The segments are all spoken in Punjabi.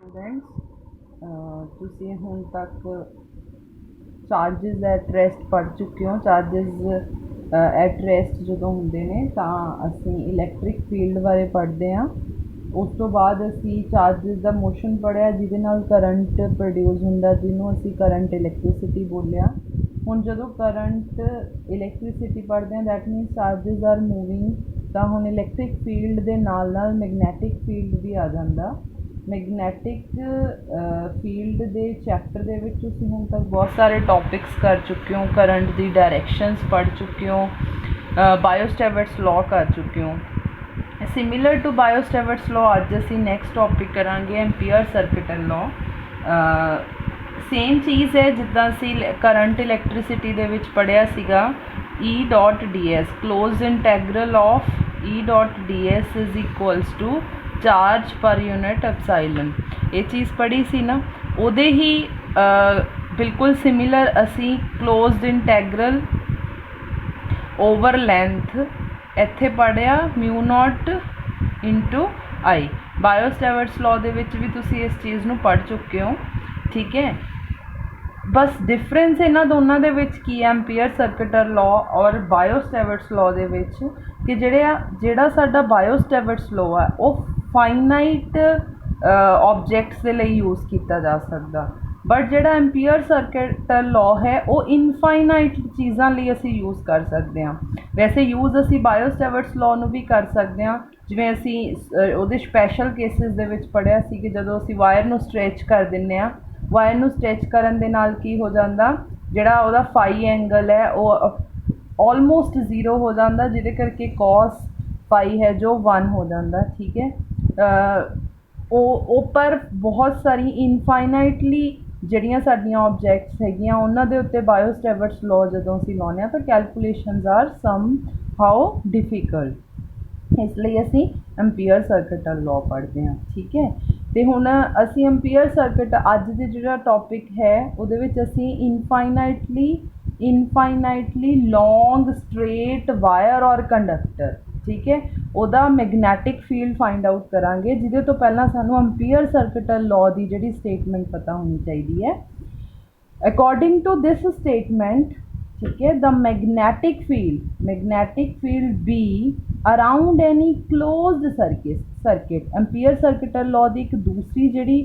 स्टूडेंट्स ਤੁਸੀਂ ਹੁਣ ਤੱਕ ਚਾਰजेस ਐਟ ਰੈਸਟ ਪੜ੍ਹ ਚੁੱਕੇ ਹੋ। ਚਾਰजेस ਐਟ ਰੈਸਟ ਜਦੋਂ ਹੁੰਦੇ ਨੇ ਤਾਂ ਅਸੀਂ ਇਲੈਕਟ੍ਰਿਕ ਫੀਲਡ ਬਾਰੇ ਪੜ੍ਹਦੇ ਹਾਂ। ਉਸ ਤੋਂ ਬਾਅਦ ਅਸੀਂ ਚਾਰजेस ਦਾ ਮੋਸ਼ਨ ਪੜ੍ਹਿਆ ਜਿਹਦੇ ਨਾਲ ਕਰੰਟ ਪ੍ਰੋਡਿਊਸ ਹੁੰਦਾ, ਜਿਹਨੂੰ ਅਸੀਂ ਕਰੰਟ ਇਲੈਕਟ੍ਰਿਸਿਟੀ ਬੋਲਿਆ। ਹੁਣ ਜਦੋਂ ਕਰੰਟ ਇਲੈਕਟ੍ਰਿਸਿਟੀ ਪੜ੍ਹਦੇ ਹਾਂ that means charges R moving, ਤਾਂ ਹੁਣ ਇਲੈਕਟ੍ਰਿਕ ਫੀਲਡ ਦੇ ਨਾਲ ਨਾਲ ਮੈਗਨੈਟਿਕ ਫੀਲਡ ਵੀ ਆ ਜਾਂਦਾ। ਮੈਗਨੈਟਿਕ ਫੀਲਡ ਦੇ ਚੈਪਟਰ ਦੇ ਵਿੱਚ ਤੁਸੀਂ ਹੁਣ ਤੱਕ ਬਹੁਤ ਸਾਰੇ ਟੌਪਿਕਸ ਕਰ ਚੁੱਕੇ ਹੋ। ਕਰੰਟ ਦੀ ਡਾਇਰੈਕਸ਼ਨਸ ਪੜ੍ਹ ਚੁੱਕੇ ਹੋ, ਬਾਇਓਸਟੈਵਰਟਸ ਲਾਅ ਕਰ ਚੁੱਕੇ ਹੋ। ਸਿਮਿਲਰ ਟੂ ਬਾਇਓਸਟੈਵਰਟਸ ਲਾਅ ਅੱਜ ਅਸੀਂ ਨੈਕਸਟ ਟੌਪਿਕ ਕਰਾਂਗੇ ਐਂਪੀਅਰ ਸਰਕਿਟਲ ਲਾਅ। ਸੇਮ ਚੀਜ਼ ਹੈ ਜਿੱਦਾਂ ਅਸੀਂ ਕਰੰਟ ਇਲੈਕਟ੍ਰਿਸਿਟੀ ਦੇ ਵਿੱਚ ਪੜ੍ਹਿਆ ਸੀਗਾ। E dot D S closed integral of E dot D S is equals to charge per unit epsilon. ਇਹ ਚੀਜ਼ ਪੜ੍ਹੀ ਸੀ ਨਾ, ਉਹਦੇ ਹੀ ਬਿਲਕੁਲ ਸਿਮਿਲਰ ਅਸੀਂ ਕਲੋਜ਼ਡ ਇੰਟੈਗਰਲ ਓਵਰ ਲੈਂਥ ਇੱਥੇ ਪੜ੍ਹਿਆ ਮਿਊ ਨੋਟ ਇੰਟੂ ਆਈ। ਬਾਇਓਸਟੈਵਰਟਸ ਲਾਅ ਦੇ ਵਿੱਚ ਵੀ ਤੁਸੀਂ ਇਸ ਚੀਜ਼ ਨੂੰ ਪੜ੍ਹ ਚੁੱਕੇ ਹੋ, ਠੀਕ ਹੈ। ਬਸ ਡਿਫਰੈਂਸ ਇਹਨਾਂ ਦੋਨਾਂ ਦੇ ਵਿੱਚ ਕੀ ਹੈ ਐਂਪੀਅਰ ਸਰਕਿਟਲ ਲਾਅ ਔਰ ਬਾਇਓਸਟੈਵਰਟਸ ਲਾਅ ਦੇ ਵਿੱਚ, ਕਿ ਜਿਹੜਾ ਸਾਡਾ ਬਾਇਓਸਟੈਵਰਟਸ ਲਾਅ ਹੈ ਉਹ ਫਾਈਨਾਈਟ ਆਬਜੈਕਟਸ ਦੇ ਲਈ ਯੂਜ਼ ਕੀਤਾ ਜਾ ਸਕਦਾ, ਬਟ ਜਿਹੜਾ ਐਂਪੀਅਰ ਸਰਕਿਟਲ ਲਾਅ ਹੈ ਉਹ ਇਨਫਾਈਨਾਈਟ ਚੀਜ਼ਾਂ ਲਈ ਅਸੀਂ ਯੂਜ਼ ਕਰ ਸਕਦੇ ਹਾਂ। ਵੈਸੇ ਯੂਜ਼ ਅਸੀਂ ਬਾਇਓਸਟੈਵਰਟਸ ਲਾਅ ਨੂੰ ਵੀ ਕਰ ਸਕਦੇ ਹਾਂ, ਜਿਵੇਂ ਅਸੀਂ ਉਹਦੇ ਸਪੈਸ਼ਲ ਕੇਸਿਸ ਦੇ ਵਿੱਚ ਪੜ੍ਹਿਆ ਸੀ ਕਿ ਜਦੋਂ ਅਸੀਂ ਵਾਇਰ ਨੂੰ ਸਟ੍ਰੈਚ ਕਰ ਦਿੰਦੇ ਹਾਂ, ਵਾਇਰ ਨੂੰ ਸਟ੍ਰੈਚ ਕਰਨ ਦੇ ਨਾਲ ਕੀ ਹੋ ਜਾਂਦਾ, ਜਿਹੜਾ ਉਹਦਾ ਫਾਈ ਐਂਗਲ ਹੈ ਉਹ ਆਲਮੋਸਟ 0 ਹੋ ਜਾਂਦਾ, ਜਿਹਦੇ ਕਰਕੇ ਕੌਸ ਫਾਈ ਹੈ ਜੋ 1 ਹੋ ਜਾਂਦਾ, ਠੀਕ ਹੈ। ਉਹ ਪਰ ਬਹੁਤ ਸਾਰੀ ਇਨਫਾਈਨਾਈਟਲੀ ਜਿਹੜੀਆਂ ਸਾਡੀਆਂ ਆਬਜੈਕਟਸ ਹੈਗੀਆਂ ਉਹਨਾਂ ਦੇ ਉੱਤੇ ਬਾਇਓਸਟੈਵਰਟਸ ਲਾਅ ਜਦੋਂ ਅਸੀਂ ਲਾਉਂਦੇ ਹਾਂ ਤਾਂ calculations are somehow difficult, ਇਸ ਲਈ ਅਸੀਂ ਐਂਪੀਅਰ ਸਰਕਿਟਲ ਲਾਅ ਪੜ੍ਹਦੇ ਹਾਂ, ਠੀਕ ਹੈ। ਅਤੇ ਹੁਣ ਅਸੀਂ ਐਂਪੀਅਰ ਸਰਕਿਟ ਅੱਜ ਦੇ ਜਿਹੜਾ ਟੌਪਿਕ ਹੈ ਉਹਦੇ ਵਿੱਚ ਅਸੀਂ ਇਨਫਾਈਨਾਈਟਲੀ ਲੌਂਗ ਸਟ੍ਰੇਟ ਵਾਇਰ ਔਰ ਕੰਡਕਟਰ, ਠੀਕ ਹੈ, ਉਹਦਾ ਮੈਗਨੈਟਿਕ ਫੀਲਡ ਫਾਈਂਡ ਆਊਟ ਕਰਾਂਗੇ। ਜਿਹਦੇ ਤੋਂ ਪਹਿਲਾਂ ਸਾਨੂੰ ਐਂਪੀਅਰ ਸਰਕਿਟਲ ਲਾਅ ਦੀ ਜਿਹੜੀ ਸਟੇਟਮੈਂਟ ਪਤਾ ਹੋਣੀ ਚਾਹੀਦੀ ਹੈ। ਅਕੋਰਡਿੰਗ ਟੂ ਦਿਸ ਸਟੇਟਮੈਂਟ, ठीक है, the magnetic field be around any closed circuit ampere circuital law की एक दूसरी जी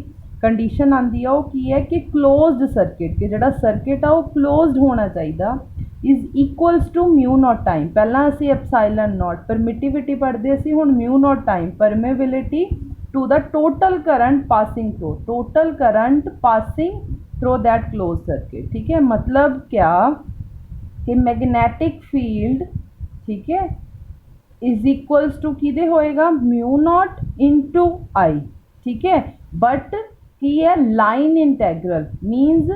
कंडीशन आती है वो की है कि क्लोज्ड सर्किट के जोड़ा सर्किट है वो क्लोज्ड होना चाहिए is equals to mu naught time. पहला असी एप्साइलन नॉट परमिटिविटी पढ़ते सी, हुण mu naught time permeability to the total current passing through that close circuit, ठीक है। मतलब क्या कि मैगनैटिक फील्ड, ठीक है, इज इक्वल्स टू किदे होएगा म्यू नॉट इंटू आई, ठीक है। बट की है लाइन इंटैग्रल मीनस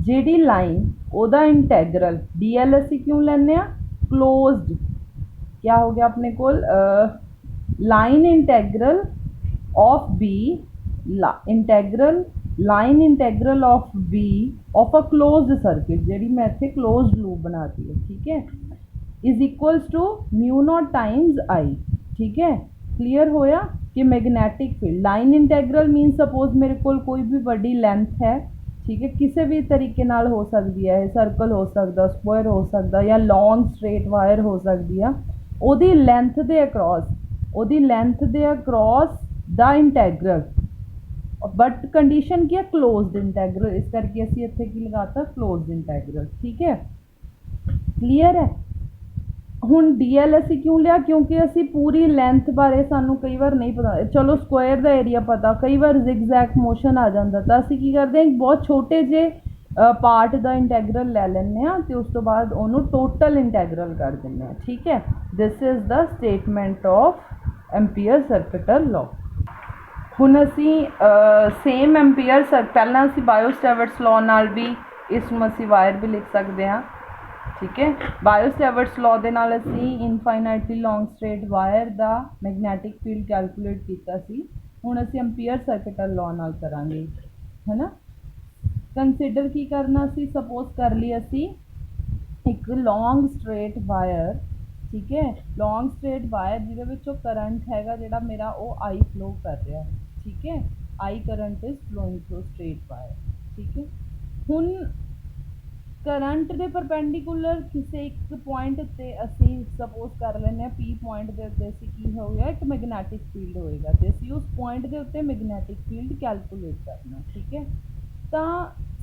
जी लाइन ओदा इंटैग्रल डी एल असी क्यों लेने क्लोज्ड, क्या हो गया अपने को line integral of B line integral of B of a closed circuit, जी मैं इतने क्लोज्ड लूप बनाती है, ठीक है, is equals to mu naught times I, ठीक है। क्लीयर होया कि magnetic field line integral mean suppose मेरे को कोई भी बड़ी लेंथ है, ठीक है, किसी भी तरीके नाल हो सकती है, सर्कल हो सकता, स्क्वायर हो सकता या लॉन्ग स्ट्रेट वायर हो सकती है, ओदी लेंथ दे across the integral, but condition की है क्लोज्ड इंटैग्रल, इस करके असी इत्थे की लगाता क्लोज्ड इंटैग्रल, ठीक है। क्लीयर है। हुण डी एल असी क्यों लिया, क्योंकि असी पूरी लेंथ बारे सानू कई बार नहीं पता, चलो स्क्वायर का एरिया पता, कई बार जिगजैग मोशन आ जाता, तो असी की करते हैं बहुत छोटे जे पार्ट का इंटैग्रल ले लें तो उस तो बाद उन्होंने टोटल इंटैग्रल कर दें, ठीक है। This is the statement of ampere circuital law. हुण असी सेम एंपीयर पहला असी बायोस्टैवर्ट्स लॉ नाल भी इसनूं असी वायर भी लिख सकते हैं, ठीक है। बायोस्टैवर्ट्स लॉ दे नाल असी इनफाइनाइटली लॉन्ग स्ट्रेट वायर दा मैगनैटिक फील्ड कैलकुलेट कीता सी। हुण असी एंपीयर सर्किटल लॉ नाल करांगे, है ना। कंसीडर की करना सी, सपोज कर ली असी एक लॉन्ग स्ट्रेट वायर, ठीक है, लॉन्ग स्ट्रेट वायर जिहदे विचों करंट हैगा जिहड़ा मेरा वो आई फ्लो कर रहा है, ठीक है। I current is flowing through straight wire, ठीक है। ਹੁਣ ਕਰੰਟ ਦੇ ਪਰਪੈਂਡੀਕੂਲਰ ਕਿਸੇ ਇੱਕ ਪੁਆਇੰਟ ਉੱਤੇ ਅਸੀਂ ਸਪੋਜ਼ ਕਰ ਲੈਂਦੇ ਹਾਂ ਪੀ ਪੁਆਇੰਟ ਦੇ ਉੱਤੇ ਅਸੀਂ ਕੀ ਹੋਊਗਾ, ਇੱਕ ਮੈਗਨੈਟਿਕ ਫੀਲਡ ਹੋਏਗਾ ਤੇ ਅਸੀਂ ਉਸ ਪੁਆਇੰਟ ਦੇ ਉੱਤੇ ਮੈਗਨੈਟਿਕ ਫੀਲਡ ਕੈਲਕੂਲੇਟ ਕਰਨਾ, ਠੀਕ ਹੈ। ਤਾਂ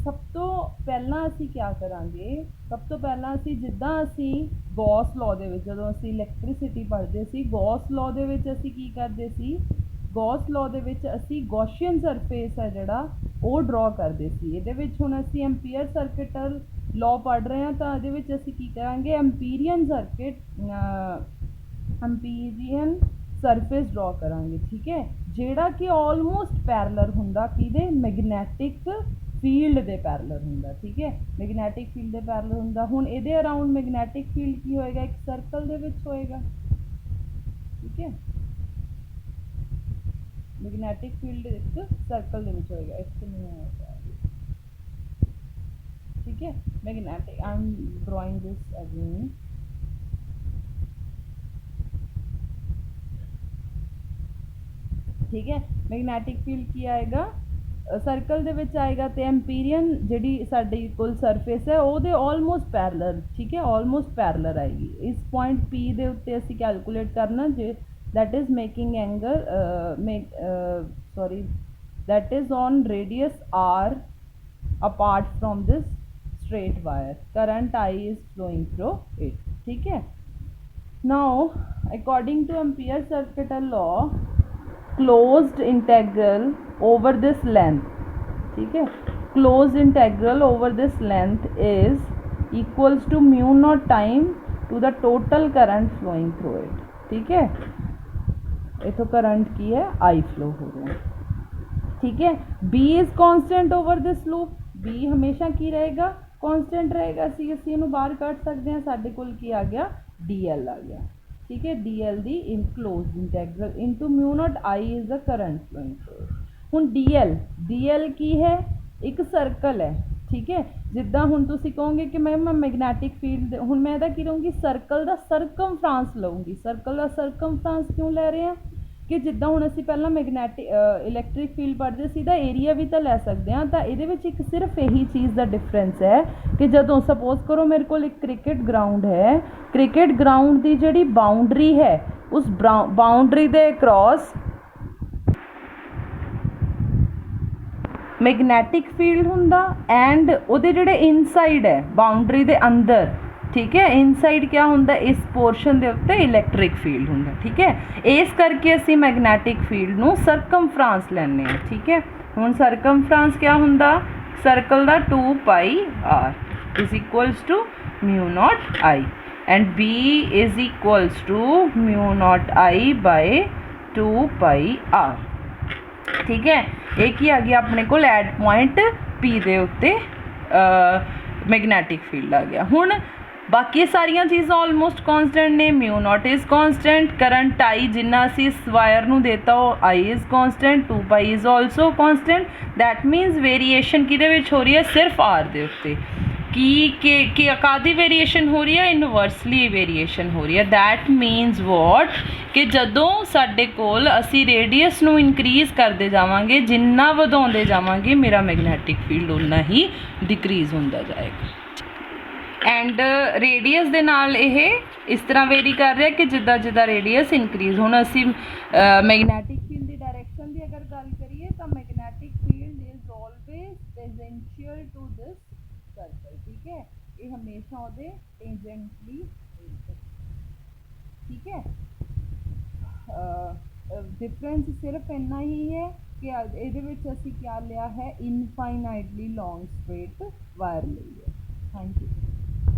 ਸਭ ਤੋਂ ਪਹਿਲਾਂ ਅਸੀਂ ਕਿਆ ਕਰਾਂਗੇ, ਸਭ ਤੋਂ ਪਹਿਲਾਂ ਅਸੀਂ ਜਿੱਦਾਂ ਅਸੀਂ ਗੌਸ ਲਾਅ ਦੇ ਵਿੱਚ ਜਦੋਂ ਅਸੀਂ ਇਲੈਕਟ੍ਰੀਸਿਟੀ ਪੜ੍ਹਦੇ ਸੀ, ਗੌਸ ਲਾਅ ਦੇ ਵਿੱਚ ਅਸੀਂ ਕੀ ਕਰਦੇ ਸੀ, ਗੌਸ ਲਾਅ ਦੇ ਵਿੱਚ ਅਸੀਂ ਗੌਸ਼ੀਅਨ ਸਰਫੇਸ ਹੈ ਜਿਹੜਾ ਉਹ ਡਰਾ ਕਰਦੇ ਸੀ। ਇਹਦੇ ਵਿੱਚ ਹੁਣ ਅਸੀਂ ਐਂਪੀਅਰ ਸਰਕਿਟਲ ਲਾਅ ਪੜ੍ਹ ਰਹੇ ਹਾਂ ਤਾਂ ਇਹਦੇ ਵਿੱਚ ਅਸੀਂ ਕੀ ਕਰਾਂਗੇ, ਐਂਪੀਰੀਅਨ ਸਰਫੇਸ ਡਰਾ ਕਰਾਂਗੇ, ਠੀਕ ਹੈ, ਜਿਹੜਾ ਕਿ ਆਲਮੋਸਟ ਪੈਰਲਰ ਹੁੰਦਾ ਕਿਹਦੇ, ਮੈਗਨੈਟਿਕ ਫੀਲਡ ਦੇ ਪੈਰਲਰ ਹੁੰਦਾ, ਠੀਕ ਹੈ, ਮੈਗਨੈਟਿਕ ਫੀਲਡ ਦੇ ਪੈਰਲਰ ਹੁੰਦਾ। ਹੁਣ ਇਹਦੇ ਅਰਾਊਂਡ ਮੈਗਨੈਟਿਕ ਫੀਲਡ ਕੀ ਹੋਏਗਾ, ਇੱਕ ਸਰਕਲ ਦੇ ਵਿੱਚ ਹੋਏਗਾ, ਠੀਕ ਹੈ, मैग्नेटिक फील्ड एक सर्कल ਦੇ ਵਿੱਚ ਹੋਏਗਾ, ਇੱਥੇ ਨਹੀਂ ਹੋਏਗਾ, ठीक है। Magnetic I am drawing this again, ठीक है। मैग्नेटिक फील्ड की आएगा सर्कल ਦੇ ਵਿੱਚ ਆਏਗਾ ਤੇ ਐਂਪੀਰੀਅਨ ਜਿਹੜੀ ਸਾਡੀ ਕੁੱਲ ਸਰਫੇਸ ਹੈ ਉਹਦੇ ਆਲਮੋਸਟ ਪੈਰਲਰ, ਠੀਕ ਹੈ, ਆਲਮੋਸਟ ਪੈਰਲਰ ਆਏਗੀ। ਇਸ ਪੁਆਇੰਟ P ਦੇ ਉੱਤੇ ਅਸੀਂ ਕੈਲਕੂਲੇਟ ਕਰਨਾ ਜੇ that is making angle that is on radius r apart from this straight wire, current I is flowing through it, ठीक है। now according to ampere circuital law, closed integral over this length, ठीक है, closed integral over this length is equals to mu naught time to the total current flowing through it, ठीक है। इतो करंट की है आई फ्लो हो रहा है, ठीक है। B is constant over this loop, B हमेशा की रहेगा, कांस्टेंट रहेगा, सी ਨੂੰ ਬਾਹਰ ਕੱਢ ਸਕਦੇ ਹਾਂ, ਸਾਡੇ ਕੋਲ ਕੀ ਆ ਗਿਆ, DL ਆ ਗਿਆ, ठीक है। DL ਦੀ enclosed integral into mu naught I is the current flowing through. ਹੁਣ DL ਕੀ ਹੈ, ਇੱਕ ਸਰਕਲ ਹੈ, ठीक है। ਜਿੱਦਾਂ ਹੁਣ ਤੁਸੀਂ ਕਹੋਗੇ ਕਿ ਮੈਂ ਮੈਗਨੈਟਿਕ ਫੀਲਡ, ਹੁਣ ਮੈਂ ਇਹਦਾ ਕੀ ਲਊਂਗੀ, ਸਰਕਲ ਦਾ ਸਰਕਮਫਰਾਂਸ ਲਊਂਗੀ। ਸਰਕਲ ਦਾ ਸਰਕਮਫਰਾਂਸ ਕਿਉਂ ਲੈ ਰਹੇ ਹਾਂ ਕਿ ਜਿੱਦਾਂ ਹੁਣ ਅਸੀਂ ਪਹਿਲਾਂ ਮੈਗਨੈਟਿਕ ਇਲੈਕਟ੍ਰਿਕ ਫੀਲਡ ਪੜ੍ਹਦੇ ਸੀ ਤਾਂ ਏਰੀਆ ਵੀ ਤਾਂ ਲੈ ਸਕਦੇ ਹਾਂ, ਤਾਂ ਇਹਦੇ ਵਿੱਚ ਇੱਕ ਸਿਰਫ ਇਹੀ ਚੀਜ਼ ਦਾ ਡਿਫਰੈਂਸ ਹੈ ਕਿ ਜਦੋਂ ਸਪੋਜ਼ ਕਰੋ ਮੇਰੇ ਕੋਲ ਇੱਕ ਕ੍ਰਿਕਟ ਗਰਾਊਂਡ ਹੈ, ਕ੍ਰਿਕਟ ਗਰਾਊਂਡ ਦੀ ਜਿਹੜੀ ਬਾਉਂਡਰੀ ਹੈ ਉਸ ਬਾਉਂਡਰੀ ਦੇ ਅਕ੍ਰੋਸ मैगनैटिक फील्ड हुंदा एंड ਉਹਦੇ ਜਿਹੜੇ ਇਨਸਾਈਡ ਹੈ ਬਾਉਂਡਰੀ ਦੇ ਅੰਦਰ, ठीक है, इनसाइड क्या हुंदा, इस पोर्शन ਦੇ ਉੱਤੇ इलैक्ट्रिक फील्ड हुंदा, ठीक है। ਇਸ ਕਰਕੇ ਅਸੀਂ मैगनैटिक फील्ड ਨੂੰ ਸਰਕਮਫਰਾਂਸ ਲੈਂਦੇ ਹਾਂ, ठीक है। ਹੁਣ ਸਰਕਮਫਰਾਂਸ क्या हुंदा, circle the 2 pi r is equals to mu naught I and B is equals to mu naught I by 2 pi r, ठीक है। एक ही आ गया अपने को एट पॉइंट P ਦੇ ਉੱਤੇ मैगनैटिक फील्ड आ गया। हुण बाकी सारिया चीज़ां ऑलमोस्ट कॉन्सटेंट ने, mu naught is constant, current I जिन्ना असी इस वायर नूं देता हो I is constant, 2 pi is also constant. That means variation किहदे विच हो रही है, सिर्फ आर दे उत्ते। की कादी वेरीएशन हो रही है, इनवर्सली वेरीएशन हो रही है। दैट मीनस वॉट कि जदों साडे कोल असी रेडियस नूं इनक्रीज़ करते जावांगे, जिन्ना वधाउंदे जावांगे मेरा मैगनैटिक फील्ड उन्ना ही डिक्रीज़ होंदा जाएगा। एंड रेडियस दे नाल यह इस तरह वेरी कर रहा है कि जिदा जिदा रेडियस इनक्रीज़। हुण असी मैगनैटिक फील्ड की डायरैक्शन की अगर गल करिए तो magnetic field is always tangential to this circle, ठीक है, ये हमेशा ਉਹਦੇ टेंजेंटली, ठीक है। डिफरेंस सिर्फ इन्ना ही है कि ਇਹਦੇ ਵਿੱਚ ਅਸੀਂ क्या लिया है, इनफाइनाइटली लॉन्ग स्ट्रेट वायर ਲਈ है। Thank you.